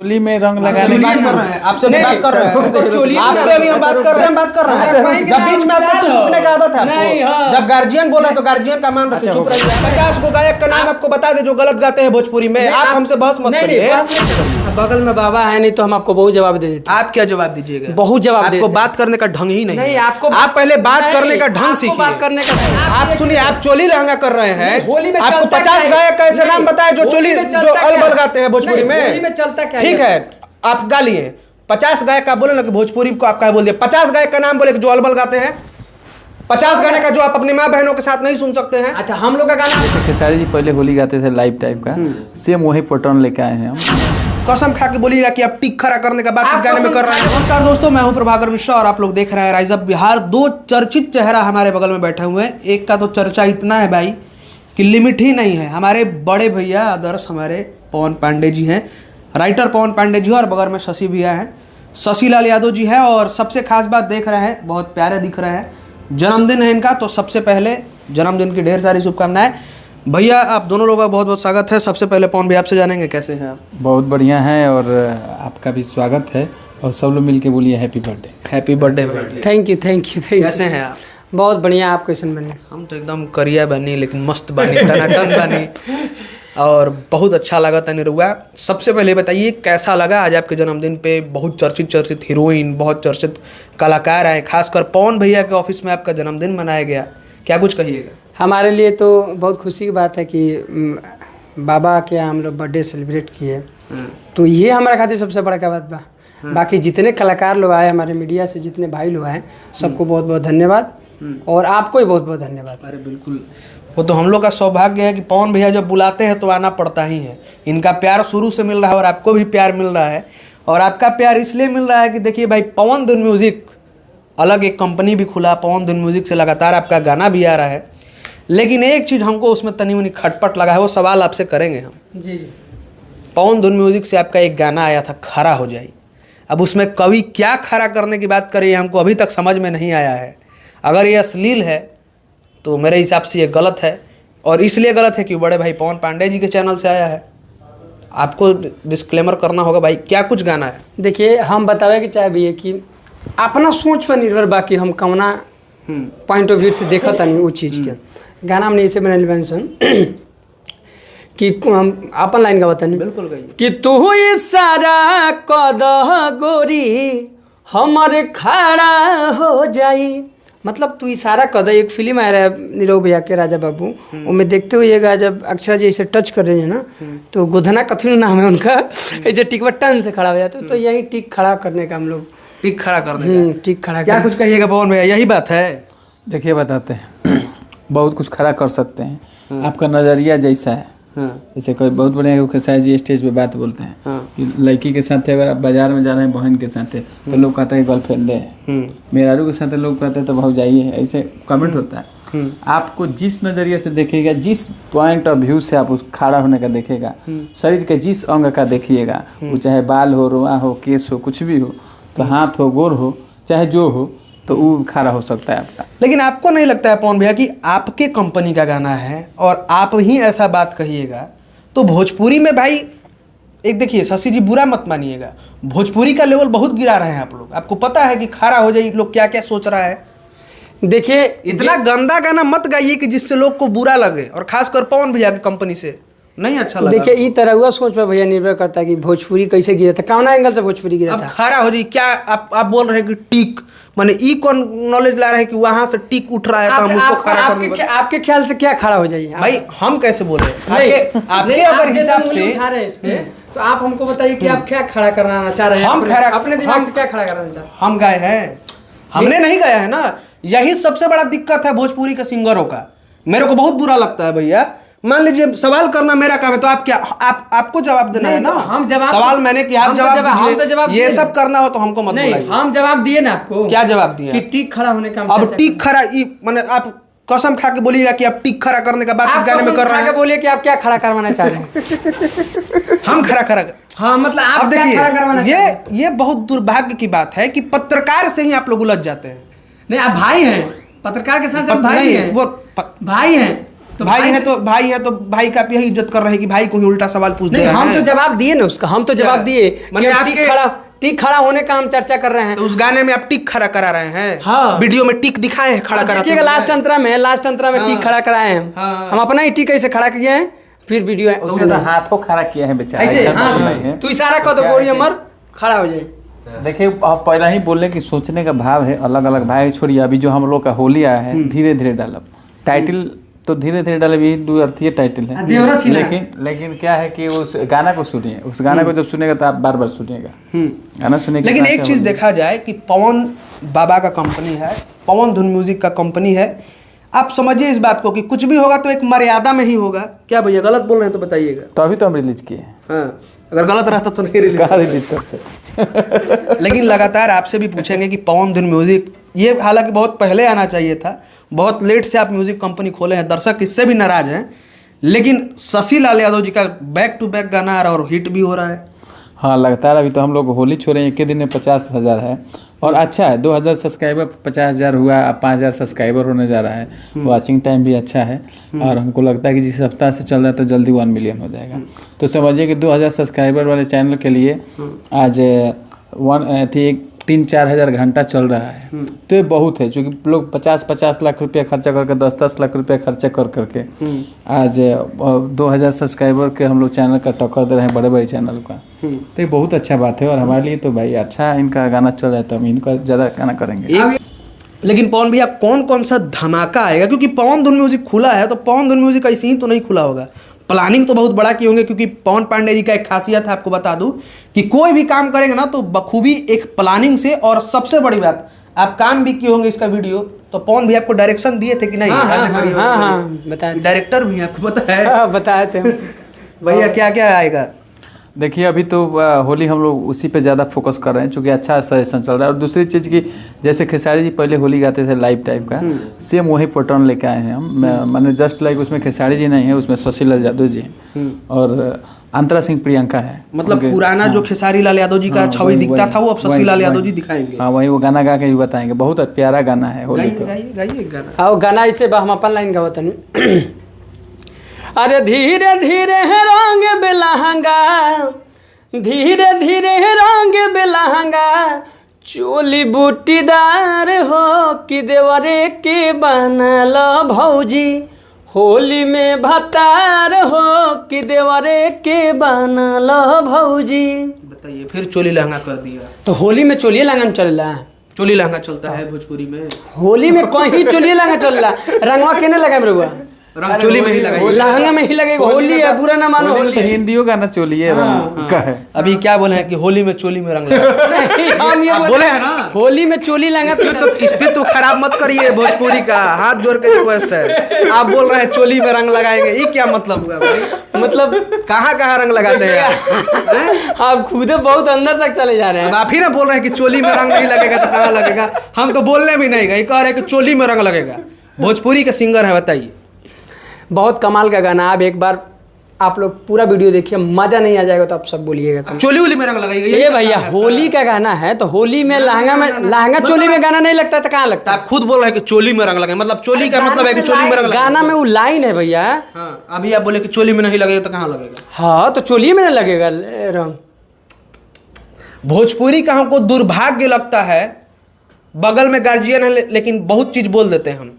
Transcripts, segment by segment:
चोली में रंग लगाने बात कर रहे हैं, आपसे भी बात कर रहे हैं, आपसे भी हम बात कर रहे हैं, बात कर रहे हैं। जब बीच में आपको कुछ सुनने का आदत है आपको, जब गार्जियन बोल रहे हैं तो गार्जियन का मान रखिए, चुप रहिए। 50 को गायक का नाम आपको बता दे जो गलत गाते हैं भोजपुरी में, आप हमसे बहस मत करिए। बगल में बाबा है नहीं तो हम आपको बहुत जवाब दे देते। आप क्या जवाब दीजिएगा? बहुत जवाब आपको बात करने का ढंग ही नहीं है। आपको आप पहले बात करने का ढंग सीखिए। बात करने का आप सुनिए, आप चोली लहंगा कर रहे हैं, होली में आपको 50 गायक का ऐसे नाम बताए जो चोली जो अलबल गाते हैं भोजपुरी में, चलता क्या? ठीक है आप गा लिए। 50 गायक का बोले ना कि भोजपुरी को आप क्या बोल दिया, 50 गायक का नाम बोले जो अलबल गाते हैं, 50 गाने का जो आप अपनी माँ बहनों के साथ नहीं सुन सकते हैं। अच्छा हम लोग का गाना खेसारी जी पहले होली गाते थे लाइव टाइप का, सेम वही पैटर्न लेके आए हैं हम। कसम खा के बोलिएगा कि आप टिक खड़ा करने का बात इस गाने में कर रहे हैं। नमस्कार दोस्तों, मैं हूं प्रभाकर मिश्रा और आप लोग देख रहे हैं राइज अप बिहार। दो चर्चित चेहरा हमारे बगल में बैठे हुए हैं। एक का तो चर्चा इतना है भाई कि लिमिट ही नहीं है। हमारे बड़े भैया आदर्श हमारे पवन पांडे जी हैं, राइटर पवन पांडे जी, और बगल में शशि भैया हैं, शशि लाल यादव जी हैं। और सबसे खास बात देख रहे हैं, बहुत प्यारे दिख रहे हैं, जन्मदिन है इनका। तो सबसे पहले जन्मदिन की ढेर सारी शुभकामनाएं। भैया आप दोनों लोगों का बहुत बहुत स्वागत है। सबसे पहले पवन भैया आपसे जानेंगे कैसे हैं आप? बहुत बढ़िया है और आपका भी स्वागत है, और सब लोग मिलके बोलिए हैप्पी बर्थडे। हैप्पी बर्थडे भाई। थैंक यू कैसे हैं आप? बहुत बढ़िया। आप कैसे बने? हम तो एकदम करिया बनी, लेकिन मस्त बनी, टनाटन बनी, और बहुत अच्छा लगा था निरुआ। सबसे पहले बताइए कैसा लगा आज आपके जन्मदिन पे? बहुत चर्चित हीरोइन, बहुत चर्चित कलाकार आए, खासकर पवन भैया के ऑफिस में आपका जन्मदिन मनाया गया, क्या कुछ कहिएगा? हमारे लिए तो बहुत खुशी की बात है कि बाबा के हम लोग बर्थडे सेलिब्रेट किए, तो ये हमारे खातिर सबसे बड़ा क्या बात बा। बाकी जितने कलाकार लोग आए, हमारे मीडिया से जितने भाई लोग आए, सबको बहुत बहुत धन्यवाद, और आपको भी बहुत बहुत धन्यवाद। अरे बिल्कुल, वो तो हम लोग का सौभाग्य है कि पवन भैया जब बुलाते हैं तो आना पड़ता ही है। इनका प्यार शुरू से मिल रहा है और आपको भी प्यार मिल रहा है, और आपका प्यार इसलिए मिल रहा है कि देखिए भाई, पवन धुन म्यूजिक अलग एक कंपनी भी खुला, पवन धुन म्यूजिक से लगातार आपका गाना भी आ रहा है। लेकिन एक चीज़ हमको उसमें तनी मुनी खटपट लगा है, वो सवाल आपसे करेंगे हम। जी जी। पवन धुन म्यूजिक से आपका एक गाना आया था खरा हो जाए, अब उसमें कवि क्या खरा करने की बात करी है हमको अभी तक समझ में नहीं आया है। अगर ये अश्लील है तो मेरे हिसाब से ये गलत है, और इसलिए गलत है कि बड़े भाई पवन पांडे जी के चैनल से आया है। आपको डिस्क्लेमर करना होगा भाई, क्या कुछ गाना है? देखिए हम बतावे कि चाहे भी है कि अपना सोच पर निर्भर बाकी हम कौना पॉइंट ऑफ व्यू से देखा था नहीं वो चीज़ के। गाना हमने इसे बनाई मेंशन कि हम अपन लाइन का बतानी बिल्कुल गई कि तू इशारा कदह गोरी हमारे खड़ा हो जाई, मतलब तू इशारा कदह। एक फिल्म आ रहा है नीरव भैया के, राजा बाबू, उनमें देखते हुए जब अक्षरा जी ऐसे टच कर रही है ना, तो गोधना कथी नाम है उनका, ऐसे टिक टन से खड़ा हो जाता तो यही टिक खड़ा करने का हम लोग टिक खड़ा कर देंगे। टिक खड़ा क्या कुछ कहिएगा पवन भैया, यही बात है? देखिए बताते हैं, बहुत कुछ खड़ा कर सकते हैं, आपका नज़रिया जैसा है। जैसे कोई बहुत बढ़िया खेसारी जी स्टेज पे बात बोलते हैं कि लड़की के साथ अगर आप बाजार में जा रहे हैं बहन के साथ तो लोग कहते हैं गर्लफ्रेंड है, मेहरारू के साथ लोग कहते हैं तो भाव जाइए, ऐसे कमेंट होता है। आपको जिस नज़रिए से देखेगा, जिस पॉइंट ऑफ व्यू से आप उस खड़ा होने का देखेगा, शरीर के जिस अंग का देखिएगा, वो चाहे बाल हो, रुआ हो, केस हो, कुछ भी हो, तो हाथ हो, गोर हो, चाहे जो हो, तो वो खड़ा हो सकता है आपका। लेकिन आपको नहीं लगता है पवन भैया कि आपके कंपनी का गाना है और आप ही ऐसा बात कहिएगा तो भोजपुरी में भाई, एक देखिए शशि जी बुरा मत मानिएगा, भोजपुरी का लेवल बहुत गिरा रहे हैं आप लोग। आपको पता है कि खड़ा हो जाए लोग क्या क्या सोच रहा है? देखिए इतना गंदा गाना मत गाइए कि जिससे लोग को बुरा लगे, और खासकर पवन भैया की कंपनी से नहीं अच्छा लगा। देखिए ई तरह हुआ सोच पर भैया निर्भर करता है कि भोजपुरी कैसे गिरा था, कौन एंगल से भोजपुरी गिरा था। अब खड़ा हो जाए क्या आप बोल रहे हैं कि टिक, माने ई कौन नॉलेज ला रहे हैं कि वहां से टिक उठ रहा है तो हम उसको खड़ा कर देंगे? आपके ख्याल से क्या खड़ा हो जाइए भाई? हम कैसे बोले आपके अगर हिसाब से उठा रहे हैं इस पे, तो आप हमको बताइए कि आप क्या खड़ा करना चाह रहे हैं? हम अपने दिमाग से क्या खड़ा करना चाह रहे हैं? हम गाए हैं, हमने नहीं गाया है ना। यही सबसे बड़ा दिक्कत है भोजपुरी के सिंगरों का। मेरे को बहुत बुरा लगता है भैया। मान लीजिए सवाल करना मेरा काम है, तो आप क्या आपको जवाब देना है ना। हम जवाब, सवाल मैंने किया, आप जवाब दीजिए। ये सब करना हो तो हमको मत बुलाइए। हम जवाब दिए ना आपको। क्या जवाब दिया? कि टिक खड़ा होने का। अब टिक खड़ा, माने आप कसम खा के बोलिएगा कि आप टिक खड़ा करने का बात इस गाने में कर रहे हैं? बोलिए कि आप क्या खड़ा करवाना चाह रहे हैं? हम खड़ा हाँ, मतलब आप अब देखिए, ये बहुत दुर्भाग्य की बात है कि पत्रकार से ही आप लोग उलझ जाते हैं। नहीं, आप भाई हैं, पत्रकार के साथ भाई हैं, वो भाई हैं। तो भाई है तो भाई का यही इज्जत कर रहे हैं कि भाई को ही उल्टा सवाल पूछ दे रहे हैं। हम तो जवाब दिए ना उसका, हम तो जवाब दिए कि मतलब हम टिक खड़ा होने का हम चर्चा कर रहे हैं। तो उस गाने में आप टिक खड़ा करा रहे हैं। हाँ। वीडियो में टिक दिखाए हैं खड़ा करा। देखिएगा लास्ट अंतरा में टिक खड़ा कराए हैं हम अपना ही टिक ऐसे खड़ा किए हैं, फिर वीडियो उसने तो हाथों खड़ा किया है बेचारा, ऐसे ऐसा नहीं हाँ है। तू इशारा कर दो गोरी अमर खड़ा हो जाए। देखिए आप पहला ही बोले कि सोचने का भाव है अलग अलग। भाई छोड़िए, अभी जो हम लोग का होली आया है धीरे धीरे डालब टाइटल, तो धीरे धीरे डालब यही दो अर्थीय टाइटल है। लेकिन क्या है कि उस गाना को सुनिए, उस गाना को जब सुनेगा तो आप बार बार सुनिएगा गाना सुनिए। लेकिन एक चीज देखा जाए कि पवन बाबा का कंपनी है, पवन धुन म्यूजिक का कंपनी है। आप समझिए इस बात को कि कुछ भी होगा तो एक मर्यादा में ही होगा। क्या भैया गलत बोल रहे हैं तो बताइएगा। तो अभी तो हम रिलीज किए हैं। हाँ, अगर गलत रहता तो नहीं रिलीज करते। लेकिन लगातार आपसे भी पूछेंगे कि पवन धुन म्यूजिक, ये हालांकि बहुत पहले आना चाहिए था, बहुत लेट से आप म्यूजिक कंपनी खोले हैं, दर्शक इससे भी नाराज हैं। लेकिन शशि लाल यादव जी का बैक टू बैक गाना आ रहा है और हिट भी हो रहा है। हाँ लगातार अभी तो हम लोग होली छोड़े एक ही दिन में 50,000 है और अच्छा है। 2000 सब्सक्राइबर 50,000 हुआ, अब 5,000 सब्सक्राइबर होने जा रहा है। वॉचिंग टाइम भी अच्छा है और हमको लगता है कि जिस सप्ताह से चल रहा है तो जल्दी 1 मिलियन हो जाएगा। तो समझिए कि 2000 सब्सक्राइबर वाले चैनल के लिए आज 3-4 हज़ार घंटा चल रहा है। तो ये बहुत है, क्योंकि लोग 50-50 लाख रुपया खर्चा करके 10-10 लाख रुपया खर्चा कर करके आज 2000 सब्सक्राइबर के हम लोग चैनल का टक्कर दे रहे हैं, बड़े बड़े चैनल का। तो ये बहुत अच्छा बात है और हमारे लिए तो भाई अच्छा इनका गाना चल रहा है तो हम इनका ज़्यादा गाना करेंगे। लेकिन पवन भैया कौन कौन सा धमाका आएगा, क्योंकि पवन धुन म्यूजिक खुला है तो पवन धुन म्यूजिक ऐसे ही तो नहीं खुला होगा, प्लानिंग तो बहुत बड़ा किए होंगे। क्योंकि पवन पांडे जी का एक खासियत है, आपको बता दूं कि कोई भी काम करेंगे ना तो बखूबी एक प्लानिंग से, और सबसे बड़ी बात आप काम भी किए होंगे इसका वीडियो। तो पवन भी आपको डायरेक्शन दिए थे कि नहीं? बताए डायरेक्टर भी आपको पता है? बताए थे भैया क्या क्या आएगा। देखिए अभी तो होली हम लोग उसी पे ज़्यादा फोकस कर रहे हैं क्योंकि अच्छा सजेशन चल रहा है। और दूसरी चीज़ की जैसे खेसारी जी पहले होली गाते थे लाइव टाइप का, सेम वही पैटर्न लेके आए हैं हम। मैंने जस्ट लाइक उसमें खेसारी जी नहीं है, उसमें शशि लाल यादव जी हैं और अंतरा सिंह प्रियंका है। मतलब पुराना जो खेसारी लाल यादव जी का छवि दिखता था वो अब शशि लाल यादव जी दिखाएंगे। हाँ वही वो गाना गा के भी बताएंगे। बहुत प्यारा गाना है होली का। गाइए गाना। हाँ गाना इसे हम अपन लाइन गावत नहीं। अरे धीरे धीरे रंग बेलहंगा, धीरे धीरे रंग बेलहंगा, चोली बूटीदार हो कि देवरे के बनल भौजी, होली में भतार हो कि देवरे के बनल भौजी। बताइए फिर चोली लहंगा कर दिया। तो होली में चोली लहंगा चलला, चोली लहंगा चलता है भोजपुरी में। होली में कहीं चोली लहंगा चलला, रंगवा केने लगा मेरे रंग चोली में ही लगाइए, लहंगा में ही लगेगा। होली है, बुरा ना मानो। होली हिंदियों गाना चोली है का है। अभी क्या बोले हैं कि होली में चोली में रंग लगा। नहीं, हम ये बोले हैं ना होली में चोली लहंगा। तो स्थिति खराब मत करिए भोजपुरी का, हाथ जोड़ के रिक्वेस्ट है। आप बोल रहे हैं चोली में रंग लगाएंगे, ये क्या मतलब हुआ भाई? मतलब कहाँ कहाँ रंग लगाते हैं आप खुद बहुत अंदर तक चले जा रहे हैं। आप ही ना बोल रहे हैं कि चोली में रंग नहीं लगेगा तो कहाँ लगेगा। हम तो बोलने भी नहीं गए, कह रहे हैं कि चोली में रंग लगेगा। भोजपुरी के सिंगर है, बताइए। बहुत कमाल का गाना। आप एक बार आप लोग पूरा वीडियो देखिए, मजा नहीं आ जाएगा तो आप सब बोलिएगा। चोली उली में रंग लगाइएगा। ये भैया होली का गाना है तो होली में लहंगा चोली में गाना नहीं लगता तो कहाँ लगता? आप खुद बोल रहे हैं कि चोली में रंग लगे, मतलब चोली का मतलब है कि चोली में रंग लगेगा। गाना में वो लाइन है भैया। अभी आप बोले कि चोली में नहीं लगेगा तो कहाँ लगेगा? हाँ तो चोली में नहीं लगेगा रंग। भोजपुरी का हमको दुर्भाग्य लगता है, बगल में गार्जियन है लेकिन बहुत चीज बोल देते हैं हम।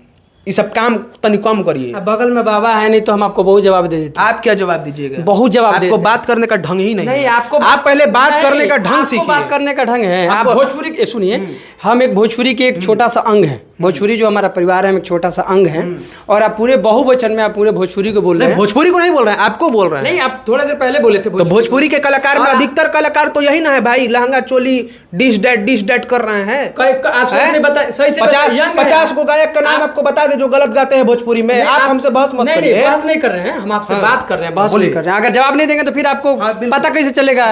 ये सब काम तनी कम करिए। बगल में बाबा है नहीं तो हम आपको बहुत जवाब दे देते। आप क्या जवाब दीजिएगा? बहुत जवाब आपको बात करने का ढंग ही नहीं है। आपको आप पहले बात करने का ढंग सीखिए। बात करने का ढंग है। आप भोजपुरी सुनिए, हम एक भोजपुरी के एक छोटा सा अंग है। भोजपुरी जो हमारा परिवार है, एक छोटा सा अंग है और आप पूरे बहुवचन में आप पूरे भोजपुरी को बोल रहे हैं। भोजपुरी को नहीं बोल रहे हैं, आपको बोल रहे हैं। नहीं, आप थोड़ा देर पहले बोले थे। तो भोजपुरी के कलाकार में अधिकतर कलाकार तो यही ना है भाई, लहंगा चोली डिश डेट कर रहे हैं। 50 को गायक का नाम आपको बता दे जो गलत गाते हैं भोजपुरी में। आप हमसे बहस मत करिए। बहस नहीं कर रहे हैं, हम आपसे बात कर रहे हैं, बहस नहीं कर रहे हैं। अगर जवाब नहीं देंगे तो फिर आपको पता कैसे चलेगा?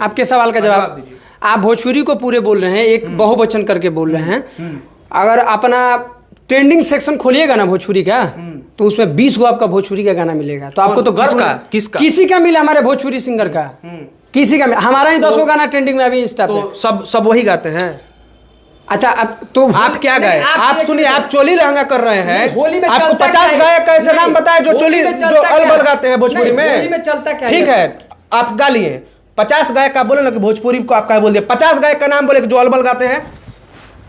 आपके सवाल का जवाब दीजिए। आप भोजपुरी को पूरे बोल रहे हैं, एक बहुवचन करके बोल रहे हैं। अगर अपना ट्रेंडिंग सेक्शन खोलिएगा ना भोजपुरी का तो उसमें 20 गो आपका भोजपुरी का गाना मिलेगा। तो आपको तो गर्व किसका किसी का मिला, हमारे भोजपुरी सिंगर का किसी का मिला। हमारा ही 10 गो गाना ट्रेंडिंग में अभी इंस्टा पे। सब वही गाते हैं। अच्छा अब तो आप क्या गए? आप सुनिए, आप चोली लहंगा कर रहे हैं, होली में आपको चलता 50 क्या है? गायक का ऐसे नाम बताए जो होली चोली में जो चलता अलबल क्या? गाते हैं भोजपुरी नहीं, होली में। में चलता क्या ठीक है, आप गा लिए 50 गायक का बोले ना कि भोजपुरी को आप क्या बोल दिया, 50 गायक का नाम बोले कि जो अलबल गाते हैं,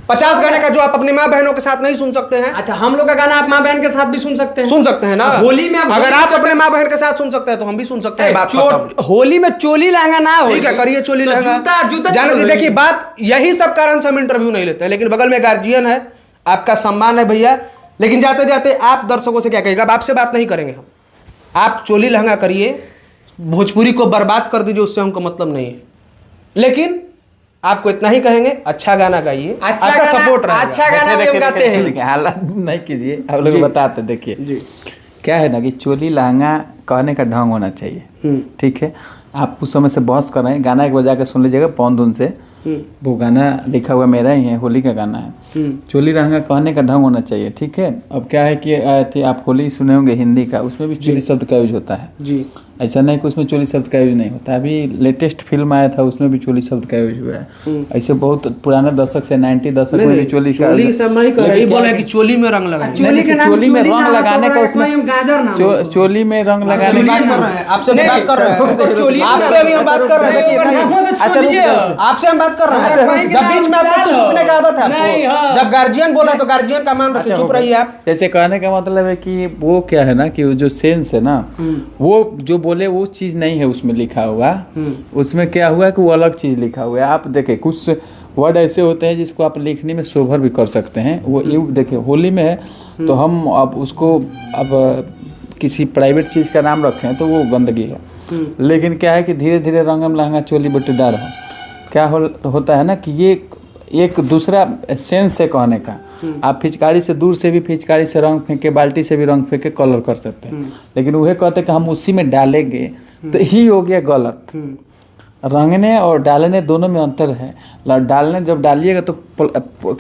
50 गाने का जो आप अपनी माँ बहनों के साथ नहीं सुन सकते हैं। अच्छा, हम लोग का गाना आप माँ बहन के साथ भी सुन सकते हैं? सुन सकते हैं ना। होली में अगर आप अपने माँ बहन के साथ सुन सकते हैं तो हम भी सुन सकते हैं। बात खत्म। होली में चोली लहंगा ना हो, ठीक है, करिए चोली तो लहंगा। जूता जाने दीजिए, देखिए बात यही सब कारण से हम इंटरव्यू नहीं लेते हैं, लेकिन बगल में गार्जियन है, आपका सम्मान है भैया। लेकिन जाते जाते आप दर्शकों से क्या कहेगा? अब आपसे बात नहीं करेंगे हम। आप चोली लहंगा करिए, भोजपुरी को बर्बाद कर दीजिए, उससे हमको मतलब नहीं है। लेकिन आपको इतना ही कहेंगे, अच्छा गाना गाइए, आपका सपोर्ट रहेगा। अच्छा गाना भी हम गाते हैं। हालत नहीं कीजिए, आप लोग बताते। देखिए क्या है ना कि चोली लहंगा कहने का ढंग होना चाहिए। ठीक है, आप उस समय से बहस कर रहे हैं, गाना एक बजा के सुन लीजिएगा पौन धुन से। वो गाना लिखा हुआ मेरा ही है, होली का गाना है। चोली लहंगा कहने का ढंग होना चाहिए। ठीक है, अब क्या है कि आप होली सुने होंगे हिंदी का, उसमें भी चोली शब्द का यूज होता है जी। ऐसा नहीं कि उसमें चोली शब्द का यूज नहीं होता। अभी लेटेस्ट फिल्म आया था, उसमें भी चोली शब्द का यूज हुआ है। ऐसे बहुत पुराने दशक से 90 दशक में भी चोली का, चोली से हम नहीं कर रहे, बोले कि चोली में रंग लगाए। चोली के नाम चोली में रंग नाम लगाने का, तो उसमें गाजर नाम चोली में रंग लगाने बात कर रहे हैं, आपसे भी बात कर रहे हैं, चोली आपसे अभी हम बात कर रहे हैं। देखिए नहीं, आपसे हम बात कर रहे हैं। जब बीच में आपको कुछ सुनने का आदत है आपको, जब गार्जियन बोला तो गार्जियन का मान रखिए, चुप रहिए आप। जैसे कहने का मतलब है कि वो क्या है ना कि वो जो सेंस है ना, वो जो बोले वो चीज़ नहीं है उसमें लिखा हुआ। उसमें क्या हुआ है कि वो अलग चीज़ लिखा हुआ है। आप देखें कुछ वर्ड ऐसे होते हैं जिसको आप लिखने में शोभर भी कर सकते हैं। वो ये देखिए होली में है तो हम अब उसको अब किसी प्राइवेट चीज़ का नाम रखें तो वो गंदगी है। लेकिन क्या है कि धीरे धीरे रंगम लहंगा चोली बटेदार हो, क्या होता है ना कि ये एक दूसरा सेंस है कहने का। आप फिचकारी से दूर से भी फिचकारी से रंग फेंके, बाल्टी से भी रंग फेंके कलर कर सकते हैं। लेकिन वह कहते हैं कि हम उसी में डालेंगे तो ही हो गया गलत। रंगने और डालने दोनों में अंतर है। डालने जब डालिएगा तो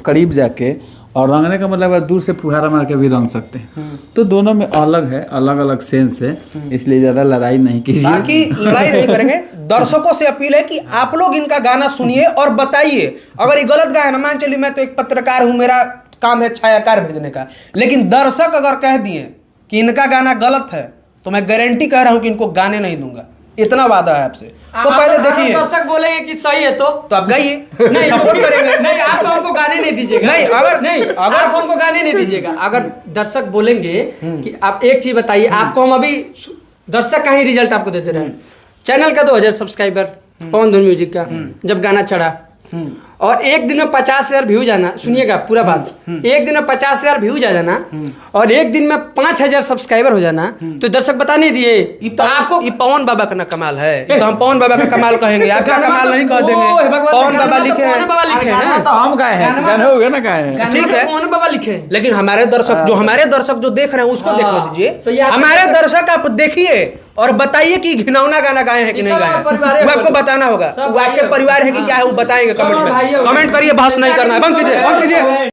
करीब जाके, और रंगने का मतलब है दूर से फुहारा मार के भी रंग सकते हैं। तो दोनों में अलग है, अलग अलग सेंस है, इसलिए ज़्यादा लड़ाई नहीं कीजिए। बाकी लड़ाई नहीं करेंगे। दर्शकों से अपील है कि आप लोग इनका गाना सुनिए और बताइए। अगर ये गलत गाया ना, मान चलिए मैं तो एक पत्रकार हूँ, मेरा काम है छायाकार भेजने का, लेकिन दर्शक अगर कह दिए कि इनका गाना गलत है तो मैं गारंटी कह रहा हूँ कि इनको गाने नहीं दूंगा। इतना वादा है आपसे। तो पहले देखिए, दर्शक बोलेंगे कि सही है तो आप गाइए, नहीं सपोर्ट करेंगे। नहीं, आप तो हमको गाने नहीं दीजिएगा। नहीं, अगर आप हमको गाने नहीं दीजिएगा। अगर दर्शक बोलेंगे कि आप एक चीज बताइए, आपको हम अभी दर्शक का ही रिजल्ट आपको देते रहे। चैनल का 2000 सब्सक्राइबर पवन धुन म्यूजिक का जब गाना चढ़ा, और एक दिन में 50,000 व्यू जाना, सुनिएगा पूरा बात, एक दिन में 50,000 व्यू जा जाना और एक दिन में 5,000 सब्सक्राइबर हो जाना, तो दर्शक बता नहीं दिए तो आपको ये पवन बाबा का ना कमाल है। तो हम पवन बाबा का कमाल कहेंगे, आपका कमाल नहीं कह देंगे। पवन बाबा लिखे हैं, पवन बाबा लिखे हैं, तो हम गाए हैं, गाने हो गए ना गाए हैं। ठीक है, पवन बाबा लिखे हैं। लेकिन हमारे दर्शक जो देख रहे हैं उसको देखने तो दीजिए। ये हमारे दर्शक आप देखिए और बताइए कि घिनौना गाना गाए हैं कि नहीं गाए हैं, वो आपको बताना होगा। वो आपके परिवार है कि क्या है वो बताएंगे कमेंट में। कमेंट करिए, बहस नहीं करना है। बंद कीजिए, बंद कीजिए।